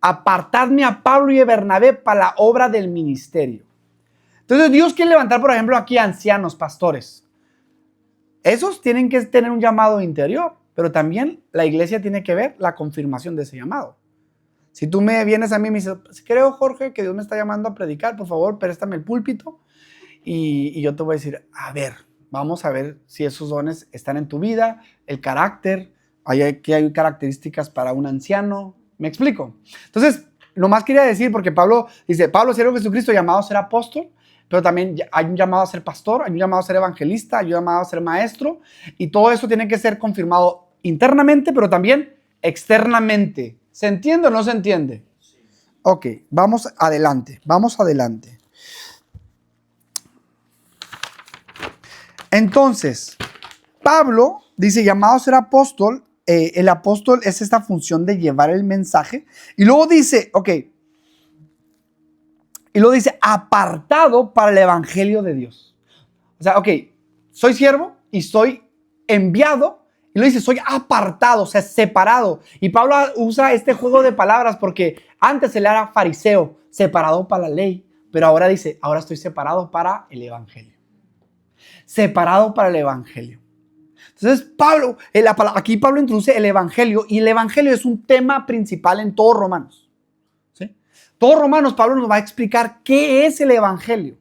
apartadme a Pablo y a Bernabé para la obra del ministerio. Entonces, Dios quiere levantar, por ejemplo, aquí ancianos, pastores. Esos tienen que tener un llamado interior, pero también la iglesia tiene que ver la confirmación de ese llamado. Si tú me vienes a mí y me dices, creo, Jorge, que Dios me está llamando a predicar, por favor, préstame el púlpito. Y yo te voy a decir, a ver, vamos a ver si esos dones están en tu vida, el carácter, hay características para un anciano. ¿Me explico? Entonces, nomás quería decir, porque Pablo dice, Pablo, siervo de Jesucristo, llamado a ser apóstol, pero también hay un llamado a ser pastor, hay un llamado a ser evangelista, hay un llamado a ser maestro, y todo eso tiene que ser confirmado internamente, pero también externamente. ¿Se entiende o no se entiende? Sí. Ok, vamos adelante. Entonces, Pablo dice, llamado a ser apóstol, el apóstol es esta función de llevar el mensaje, y luego dice, apartado para el evangelio de Dios. O sea, soy siervo y soy enviado, y lo dice, soy apartado, o sea, separado. Y Pablo usa este juego de palabras porque antes él era fariseo, separado para la ley, pero ahora dice, ahora estoy separado para el evangelio. Separado para el evangelio. Entonces, aquí Pablo introduce el evangelio, y el evangelio es un tema principal en todos Romanos. ¿Sí? Todos Romanos, Pablo nos va a explicar qué es el evangelio.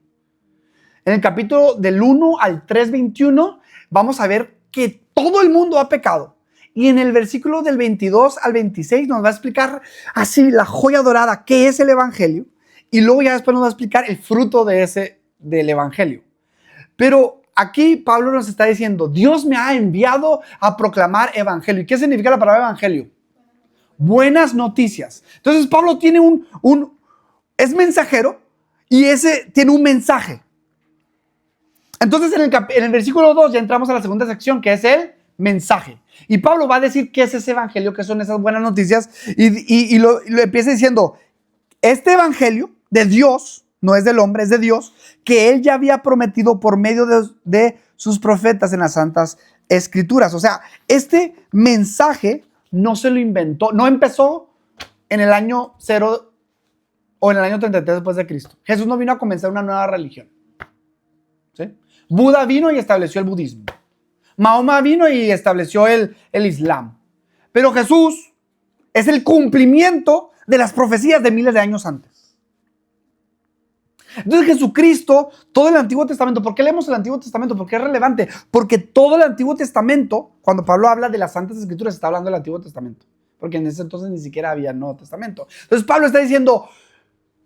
En el capítulo del 1 al 3:21, vamos a ver que todo el mundo ha pecado. Y en el versículo del 22 al 26 nos va a explicar así la joya dorada, qué es el evangelio. Y luego ya después nos va a explicar el fruto del evangelio. Pero aquí Pablo nos está diciendo, Dios me ha enviado a proclamar evangelio. ¿Y qué significa la palabra evangelio? Buenas noticias. Entonces Pablo tiene es mensajero, y ese tiene un mensaje. Entonces en el versículo 2 ya entramos a la segunda sección, que es el mensaje. Y Pablo va a decir qué es ese evangelio, qué son esas buenas noticias, y lo empieza diciendo, este evangelio de Dios, no es del hombre, es de Dios, que él ya había prometido por medio de sus profetas en las santas escrituras. O sea, este mensaje no se lo inventó, no empezó en el año 0 o en el año 33 después de Cristo. Jesús no vino a comenzar una nueva religión. ¿Sí? Buda vino y estableció el budismo. Mahoma vino y estableció el Islam. Pero Jesús es el cumplimiento de las profecías de miles de años antes. Entonces Jesucristo, todo el Antiguo Testamento, ¿por qué leemos el Antiguo Testamento? Porque es relevante. Porque todo el Antiguo Testamento, cuando Pablo habla de las Santas Escrituras, está hablando del Antiguo Testamento. Porque en ese entonces ni siquiera había Nuevo Testamento. Entonces Pablo está diciendo,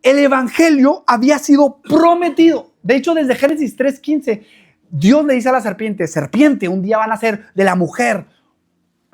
el Evangelio había sido prometido. De hecho, desde Génesis 3:15, Dios le dice a la serpiente, serpiente, un día van a ser de la mujer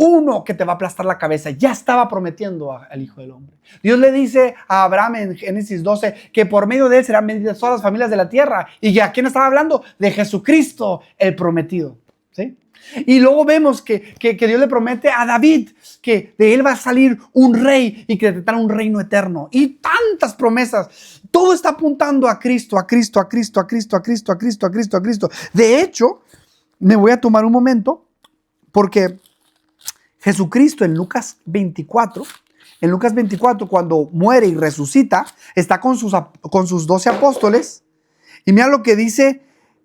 uno que te va a aplastar la cabeza. Ya estaba prometiendo al Hijo del Hombre. Dios le dice a Abraham en Génesis 12 que por medio de él serán benditas todas las familias de la tierra. ¿Y a quién estaba hablando? De Jesucristo, el prometido. ¿Sí? Y luego vemos que Dios le promete a David que de él va a salir un rey y que tendrá un reino eterno. Y tantas promesas. Todo está apuntando a Cristo, a Cristo, a Cristo, a Cristo, a Cristo, a Cristo, a Cristo, a Cristo. De hecho, me voy a tomar un momento porque Jesucristo en Lucas 24, cuando muere y resucita, está con sus 12 apóstoles. Y mira lo que dice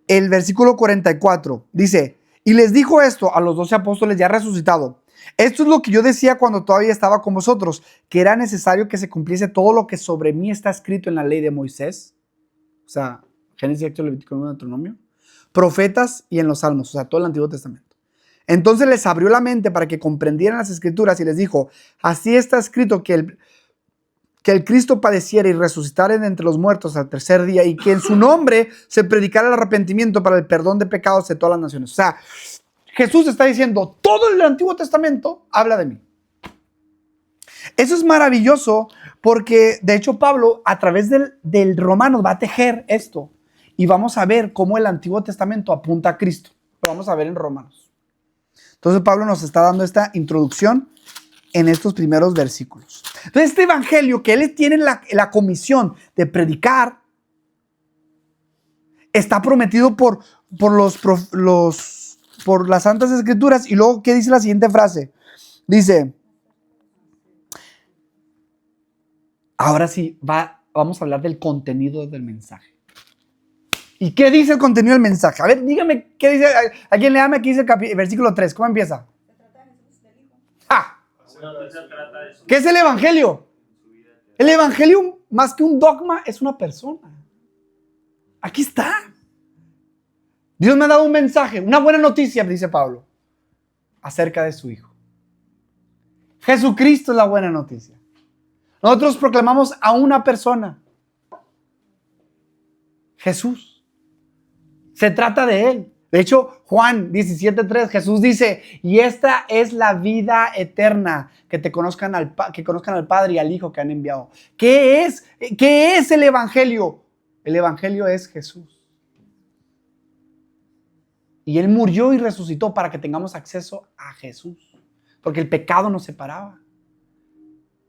el versículo 44. Dice, Y les dijo esto a los 12 apóstoles ya resucitado. Esto es lo que yo decía cuando todavía estaba con vosotros, que era necesario que se cumpliese todo lo que sobre mí está escrito en la ley de Moisés. O sea, Génesis, Éxodo, Levítico, Número, Deuteronomio. Profetas y en los Salmos, o sea, todo el Antiguo Testamento. Entonces les abrió la mente para que comprendieran las Escrituras y les dijo, así está escrito que el Cristo padeciera y resucitara de entre los muertos al tercer día y que en su nombre se predicara el arrepentimiento para el perdón de pecados de todas las naciones. O sea, Jesús está diciendo, todo el Antiguo Testamento habla de mí. Eso es maravilloso porque, de hecho, Pablo, a través del Romanos, va a tejer esto y vamos a ver cómo el Antiguo Testamento apunta a Cristo. Lo vamos a ver en Romanos. Entonces, Pablo nos está dando esta introducción en estos primeros versículos. Entonces, este evangelio que él tiene la comisión de predicar está prometido por las Santas Escrituras. Y luego, ¿qué dice la siguiente frase? Dice, ahora sí, vamos a hablar del contenido del mensaje. ¿Y qué dice el contenido del mensaje? A ver, dígame, ¿qué dice? ¿A quién le llama? Aquí dice el versículo 3. ¿Cómo empieza? ¡Ah! ¿Qué es el evangelio? El evangelio, más que un dogma, es una persona. Aquí está. Dios me ha dado un mensaje, una buena noticia, dice Pablo, acerca de su Hijo. Jesucristo es la buena noticia. Nosotros proclamamos a una persona. Jesús. Se trata de Él. De hecho, Juan 17:3, Jesús dice, y esta es la vida eterna, que conozcan al Padre y al Hijo que han enviado. ¿Qué es el Evangelio? El Evangelio es Jesús. Y Él murió y resucitó para que tengamos acceso a Jesús. Porque el pecado nos separaba.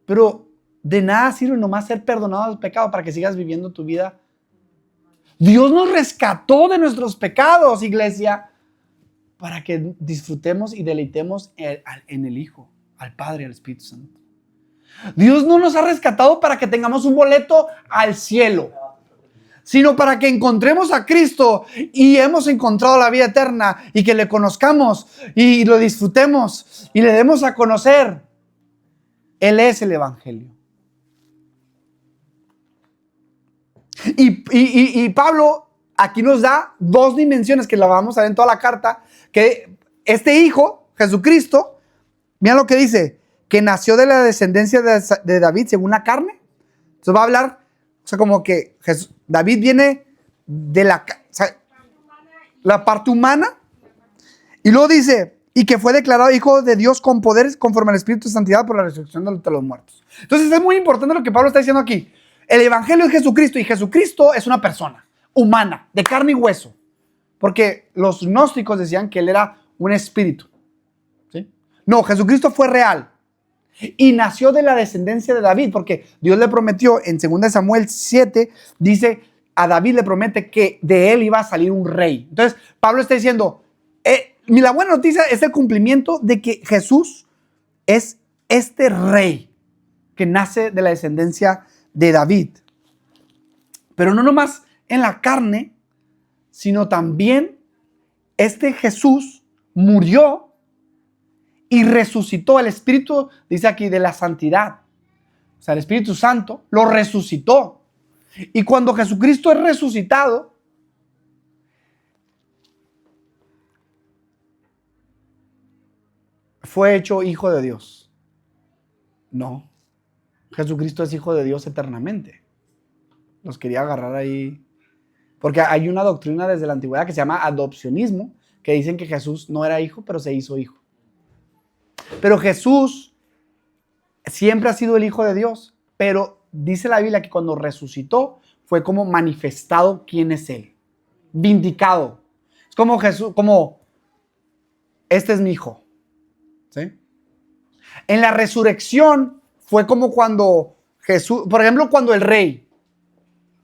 Pero de nada sirve nomás ser perdonado del pecado para que sigas viviendo tu vida. Dios nos rescató de nuestros pecados, iglesia, para que disfrutemos y deleitemos en el Hijo, al Padre y al Espíritu Santo. Dios no nos ha rescatado para que tengamos un boleto al cielo, sino para que encontremos a Cristo y hemos encontrado la vida eterna y que le conozcamos y lo disfrutemos y le demos a conocer. Él es el Evangelio. Y Pablo aquí nos da dos dimensiones que la vamos a ver en toda la carta, que este Hijo, Jesucristo, mira lo que dice, que nació de la descendencia de David según la carne. Entonces va a hablar, o sea, como que David viene de la parte humana, y luego dice, y que fue declarado Hijo de Dios con poderes conforme al Espíritu de Santidad por la resurrección de los muertos. Entonces es muy importante lo que Pablo está diciendo aquí. El Evangelio es Jesucristo y Jesucristo es una persona humana, de carne y hueso. Porque los gnósticos decían que Él era un espíritu. ¿Sí? No, Jesucristo fue real. Y nació de la descendencia de David, porque Dios le prometió en 2 Samuel 7, dice, a David le promete que de él iba a salir un rey. Entonces, Pablo está diciendo, la buena noticia es el cumplimiento de que Jesús es este rey que nace de la descendencia de David. Pero no nomás en la carne, sino también este Jesús murió y resucitó. El Espíritu, dice aquí, de la santidad. O sea, el Espíritu Santo lo resucitó. Y cuando Jesucristo es resucitado, fue hecho hijo de Dios. No. Jesucristo es hijo de Dios eternamente. Los quería agarrar ahí. Porque hay una doctrina desde la antigüedad que se llama adopcionismo, que dicen que Jesús no era hijo, pero se hizo hijo. Pero Jesús siempre ha sido el Hijo de Dios, pero dice la Biblia que cuando resucitó fue como manifestado quién es Él, vindicado. Es como Jesús, como este es mi hijo. ¿Sí? En la resurrección fue como cuando Jesús, por ejemplo, cuando el rey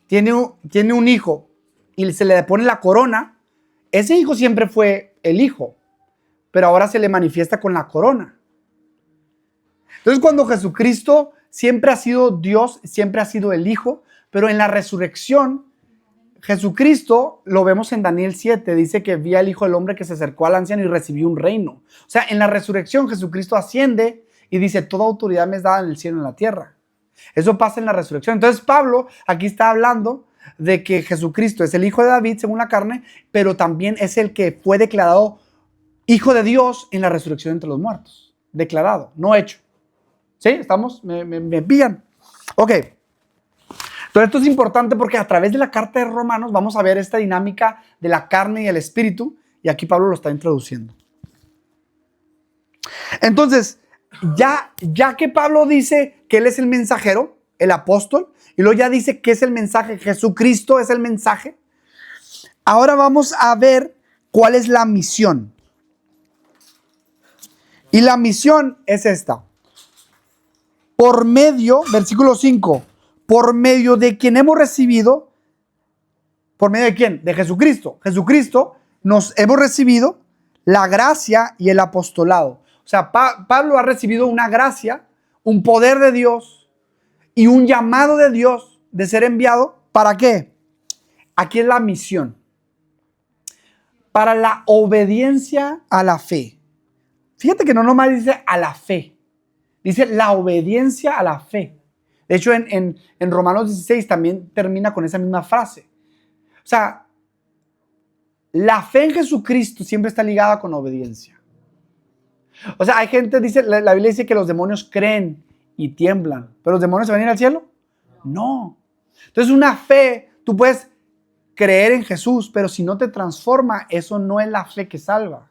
tiene un hijo y se le pone la corona, ese hijo siempre fue el hijo, pero ahora se le manifiesta con la corona. Entonces, cuando Jesucristo siempre ha sido Dios, siempre ha sido el Hijo, pero en la resurrección, Jesucristo, lo vemos en Daniel 7, dice que vi al Hijo del Hombre que se acercó al anciano y recibió un reino. O sea, en la resurrección Jesucristo asciende y dice, toda autoridad me es dada en el cielo y en la tierra. Eso pasa en la resurrección. Entonces Pablo aquí está hablando de que Jesucristo es el Hijo de David según la carne, pero también es el que fue declarado Hijo de Dios en la resurrección entre los muertos. Declarado, no hecho. ¿Sí? ¿Estamos? ¿Me pillan? Ok. Entonces esto es importante porque a través de la carta de Romanos vamos a ver esta dinámica de la carne y el espíritu, y aquí Pablo lo está introduciendo. Entonces, ya que Pablo dice que él es el mensajero, el apóstol, y luego ya dice que es el mensaje, Jesucristo es el mensaje, ahora vamos a ver cuál es la misión. Y la misión es esta. Por medio, versículo 5, por medio de quien hemos recibido, ¿por medio de quién? De Jesucristo. Jesucristo nos hemos recibido la gracia y el apostolado. O sea, Pablo ha recibido una gracia, un poder de Dios y un llamado de Dios de ser enviado. ¿Para qué? Aquí es la misión. Para la obediencia a la fe. Fíjate que no nomás dice a la fe. Dice la obediencia a la fe. De hecho, en Romanos 16 también termina con esa misma frase. O sea, la fe en Jesucristo siempre está ligada con obediencia. O sea, hay gente, dice, la Biblia dice que los demonios creen y tiemblan. ¿Pero los demonios se van a ir al cielo? No. Entonces una fe, tú puedes creer en Jesús, pero si no te transforma, eso no es la fe que salva.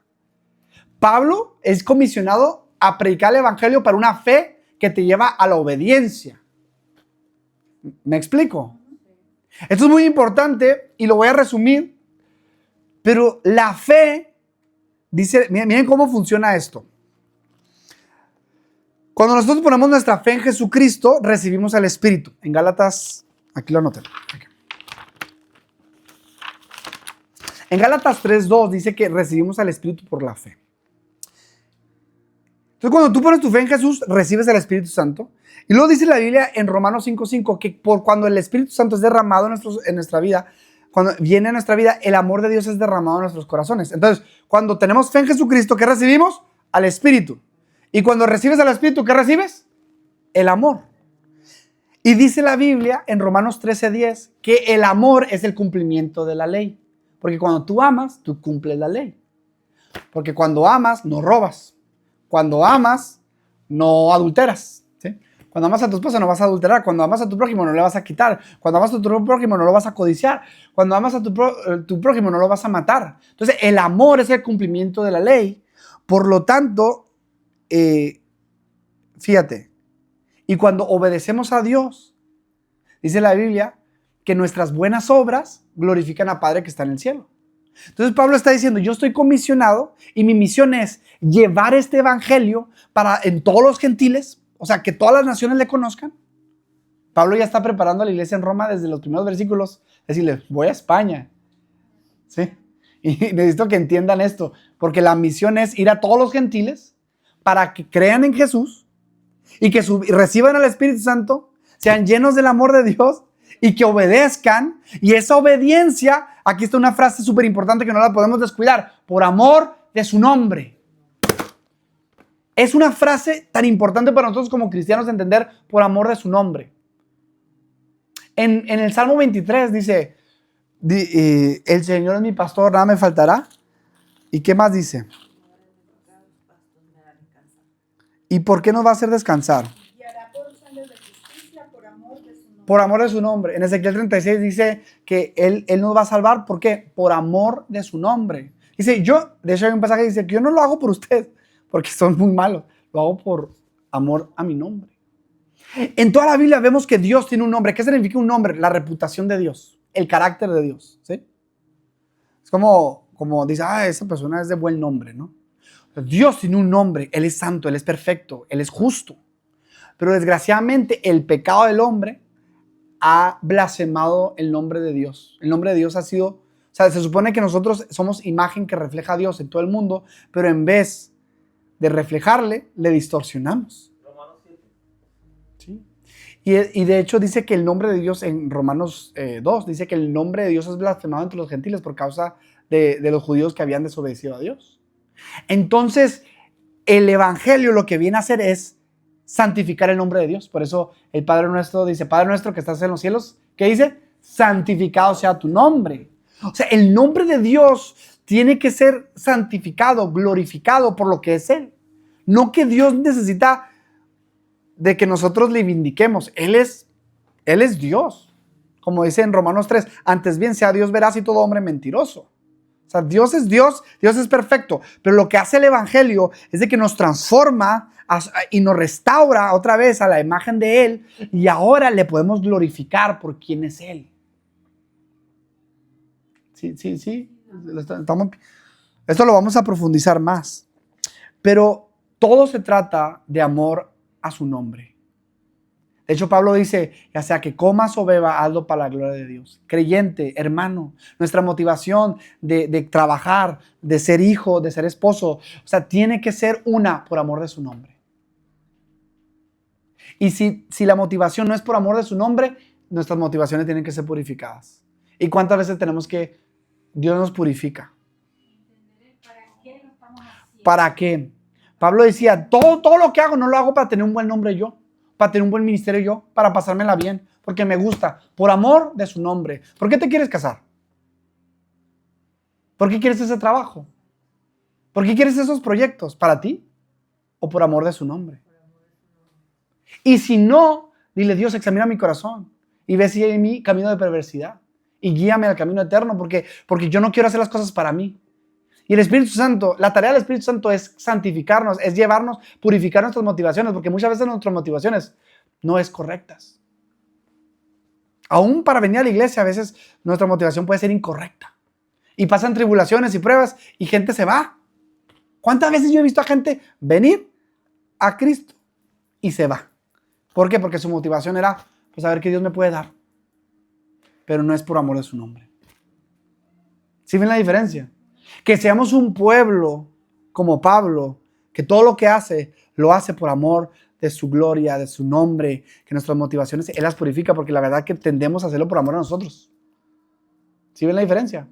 Pablo es comisionado a predicar el evangelio para una fe que te lleva a la obediencia. ¿Me explico? Esto es muy importante y lo voy a resumir, pero la fe, dice, miren cómo funciona esto. Cuando nosotros ponemos nuestra fe en Jesucristo, recibimos el Espíritu. En Gálatas, aquí lo anoté. Aquí. En Gálatas 3:2 dice que recibimos al Espíritu por la fe. Entonces, cuando tú pones tu fe en Jesús, recibes el Espíritu Santo. Y luego dice la Biblia en Romanos 5:5 que cuando el Espíritu Santo es derramado en nuestra vida, cuando viene a nuestra vida, el amor de Dios es derramado en nuestros corazones. Entonces, cuando tenemos fe en Jesucristo, ¿qué recibimos? Al Espíritu. Y cuando recibes al Espíritu, ¿qué recibes? El amor. Y dice la Biblia en Romanos 13:10 que el amor es el cumplimiento de la ley. Porque cuando tú amas, tú cumples la ley. Porque cuando amas, no robas. Cuando amas, no adulteras. ¿Sí? Cuando amas a tu esposa, no vas a adulterar. Cuando amas a tu prójimo, no le vas a quitar. Cuando amas a tu prójimo, no lo vas a codiciar. Cuando amas a tu prójimo, no lo vas a matar. Entonces, el amor es el cumplimiento de la ley. Por lo tanto, fíjate, y cuando obedecemos a Dios, dice la Biblia que nuestras buenas obras glorifican a Padre que está en el cielo. Entonces Pablo está diciendo, yo estoy comisionado y mi misión es llevar este evangelio en todos los gentiles, o sea, que todas las naciones le conozcan. Pablo ya está preparando a la iglesia en Roma desde los primeros versículos, decirle, voy a España, ¿sí? Y necesito que entiendan esto, porque la misión es ir a todos los gentiles para que crean en Jesús y que reciban al Espíritu Santo, sean llenos del amor de Dios y que obedezcan. Y esa obediencia, aquí está una frase súper importante que no la podemos descuidar, por amor de su nombre. Es una frase tan importante para nosotros como cristianos entender por amor de su nombre. En el Salmo 23 dice, el Señor es mi pastor, nada me faltará. ¿Y qué más dice? ¿Y por qué nos va a hacer descansar?
Y hará por sendas de justicia por amor de su nombre.
Por amor de su nombre. En Ezequiel 36 dice que Él nos va a salvar. ¿Por qué? Por amor de su nombre. Dice, de hecho hay un pasaje que dice que yo no lo hago por ustedes, porque son muy malos. Lo hago por amor a mi nombre. En toda la Biblia vemos que Dios tiene un nombre. ¿Qué significa un nombre? La reputación de Dios. El carácter de Dios. ¿Sí? Es como dice, esa persona es de buen nombre, ¿no? Dios tiene un nombre, Él es santo, Él es perfecto, Él es justo. Pero desgraciadamente el pecado del hombre ha blasfemado el nombre de Dios. El nombre de Dios ha sido, o sea, se supone que nosotros somos imagen que refleja a Dios en todo el mundo, pero en vez de reflejarle, le distorsionamos.
Romanos 7.
¿Sí? Y de hecho dice que el nombre de Dios en Romanos 2, dice que el nombre de Dios es blasfemado entre los gentiles por causa de los judíos que habían desobedecido a Dios. Entonces, el evangelio lo que viene a hacer es santificar el nombre de Dios. Por eso el Padre nuestro dice, Padre nuestro que estás en los cielos, ¿qué dice? Santificado sea tu nombre. O sea, el nombre de Dios tiene que ser santificado, glorificado por lo que es Él. No que Dios necesita de que nosotros le vindiquemos. Él es Dios. Como dice en Romanos 3, antes bien sea Dios veraz y todo hombre mentiroso. O sea, Dios es perfecto. Pero lo que hace el evangelio es de que nos transforma y nos restaura otra vez a la imagen de Él. Y ahora le podemos glorificar por quién es Él. Sí. Esto lo vamos a profundizar más. Pero todo se trata de amor a su nombre. De hecho, Pablo dice, ya sea que comas o beba, hazlo para la gloria de Dios. Creyente, hermano, nuestra motivación de trabajar, de ser hijo, de ser esposo, o sea, tiene que ser una por amor de su nombre. Y si la motivación no es por amor de su nombre, nuestras motivaciones tienen que ser purificadas. ¿Y cuántas veces tenemos que Dios nos purifica?
¿Para qué lo estamos haciendo?
¿Para qué? Pablo decía, todo lo que hago no lo hago para tener un buen nombre yo, para tener un buen ministerio yo, para pasármela bien, porque me gusta, por amor de su nombre. ¿Por qué te quieres casar? ¿Por qué quieres ese trabajo? ¿Por qué quieres esos proyectos? ¿Para ti? ¿O por amor de su nombre? Y si no, dile, Dios, examina mi corazón y ve si hay en mí camino de perversidad y guíame al camino eterno, porque yo no quiero hacer las cosas para mí. Y el Espíritu Santo, la tarea del Espíritu Santo es santificarnos, es llevarnos, purificar nuestras motivaciones, porque muchas veces nuestras motivaciones no es correctas. Aún para venir a la iglesia, a veces nuestra motivación puede ser incorrecta. Y pasan tribulaciones y pruebas y gente se va. ¿Cuántas veces yo he visto a gente venir a Cristo y se va? ¿Por qué? Porque su motivación era, pues, saber que Dios me puede dar. Pero no es por amor de su nombre. ¿Sí ven la diferencia? Que seamos un pueblo como Pablo, que todo lo que hace, lo hace por amor de su gloria, de su nombre, que nuestras motivaciones, Él las purifica, porque la verdad que tendemos a hacerlo por amor a nosotros. ¿Sí ven la diferencia?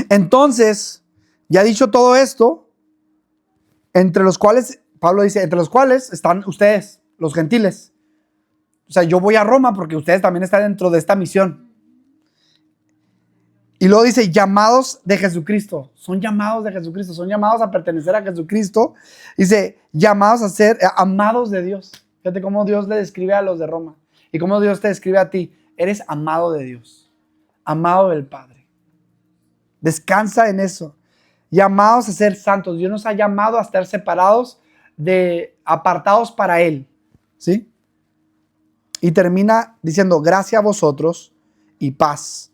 Entonces, ya dicho todo esto, entre los cuales, Pablo dice, entre los cuales están ustedes, los gentiles. O sea, yo voy a Roma porque ustedes también están dentro de esta misión. Y luego dice, llamados de Jesucristo. Son llamados de Jesucristo. Son llamados a pertenecer a Jesucristo. Dice, llamados a ser amados de Dios. Fíjate cómo Dios le describe a los de Roma. Y cómo Dios te describe a ti. Eres amado de Dios. Amado del Padre. Descansa en eso. Llamados a ser santos. Dios nos ha llamado a estar separados, apartados para Él. ¿Sí? Y termina diciendo, gracias a vosotros y paz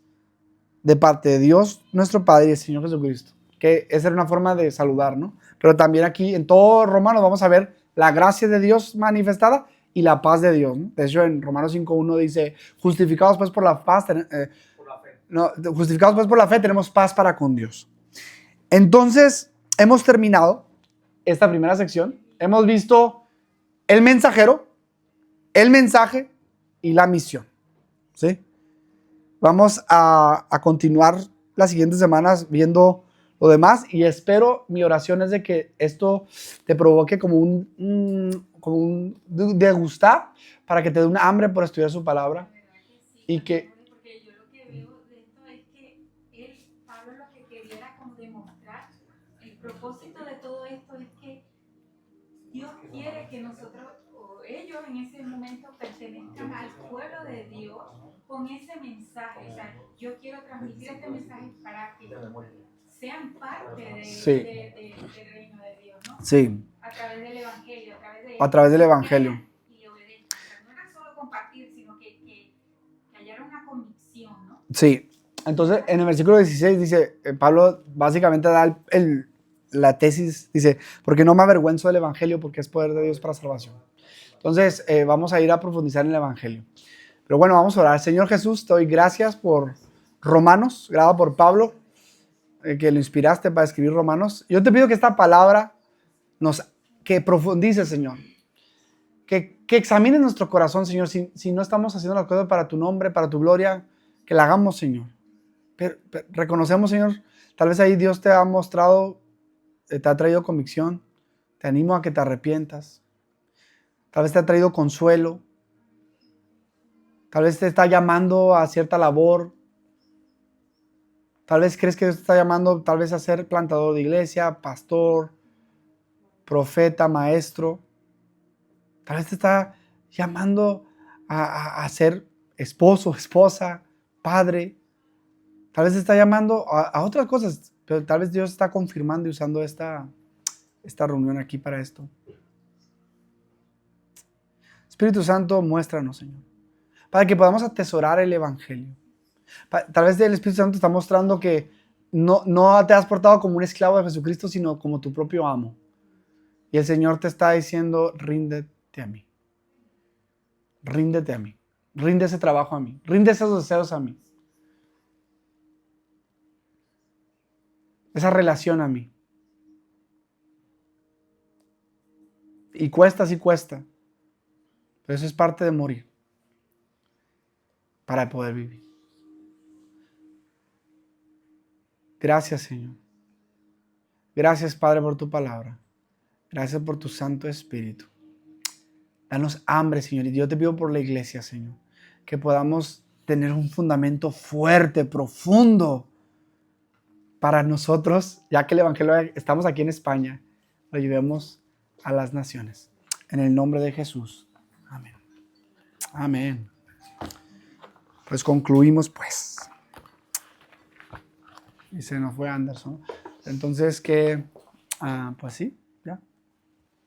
de parte de Dios, nuestro Padre y el Señor Jesucristo. Que esa era una forma de saludar, ¿no? Pero también aquí en todo Romanos vamos a ver la gracia de Dios manifestada y la paz de Dios, ¿no? De hecho, en Romanos 5.1 dice, justificados pues por la paz, justificados pues por la fe, tenemos paz para con Dios. Entonces, hemos terminado esta primera sección. Hemos visto el mensajero, el mensaje y la misión, ¿sí? Vamos a continuar las siguientes semanas viendo lo demás y espero, mi oración es de que esto te provoque como un degustar para que te dé una hambre por estudiar su palabra. Y que...
Porque yo lo que veo de esto es que Pablo lo que quería era como demostrar, el propósito de todo esto es que Dios quiere que nosotros, o ellos en ese momento, pertenezcan al pueblo de Dios con ese mensaje. O sea, yo quiero transmitir este mensaje para que sean parte del reino de Dios, ¿no?
Sí.
A través del evangelio,
a través del evangelio.
Y obedezcan. O sea, no era solo compartir, sino que hallar una convicción, ¿no?
Sí. Entonces, en el versículo 16 dice, Pablo básicamente da la tesis, dice, porque no me avergüenzo del evangelio porque es poder de Dios para salvación. Entonces, vamos a ir a profundizar en el evangelio. Pero bueno, vamos a orar. Señor Jesús, te doy gracias por Romanos, grabado por Pablo, que lo inspiraste para escribir Romanos. Yo te pido que esta palabra que profundice, Señor. que examines nuestro corazón, Señor, si no estamos haciendo las cosas para tu nombre, para tu gloria, que la hagamos, Señor. Pero reconocemos, Señor, tal vez ahí Dios te ha mostrado, te ha traído convicción. Te animo a que te arrepientas. Tal vez te ha traído consuelo. Tal vez te está llamando a cierta labor. Tal vez crees que Dios te está llamando tal vez a ser plantador de iglesia, pastor, profeta, maestro. Tal vez te está llamando a ser esposo, esposa, padre. Tal vez te está llamando a otras cosas, pero tal vez Dios está confirmando y usando esta reunión aquí para esto. Espíritu Santo, muéstranos, Señor, para que podamos atesorar el Evangelio. Tal vez el Espíritu Santo está mostrando que no te has portado como un esclavo de Jesucristo, sino como tu propio amo. Y el Señor te está diciendo, ríndete a mí. Ríndete a mí. Rinde ese trabajo a mí. Rinde esos deseos a mí. Esa relación a mí. Y cuesta, sí cuesta. Pero eso es parte de morir. Para poder vivir. Gracias, Señor. Gracias, Padre, por tu palabra. Gracias por tu Santo Espíritu. Danos hambre, Señor. Y yo te pido por la iglesia, Señor, que podamos tener un fundamento fuerte, profundo, para nosotros, ya que el Evangelio, estamos aquí en España, lo llevemos a las naciones. En el nombre de Jesús. Amén. Amén. Pues concluimos, pues. Y se nos fue Anderson. Entonces, pues sí.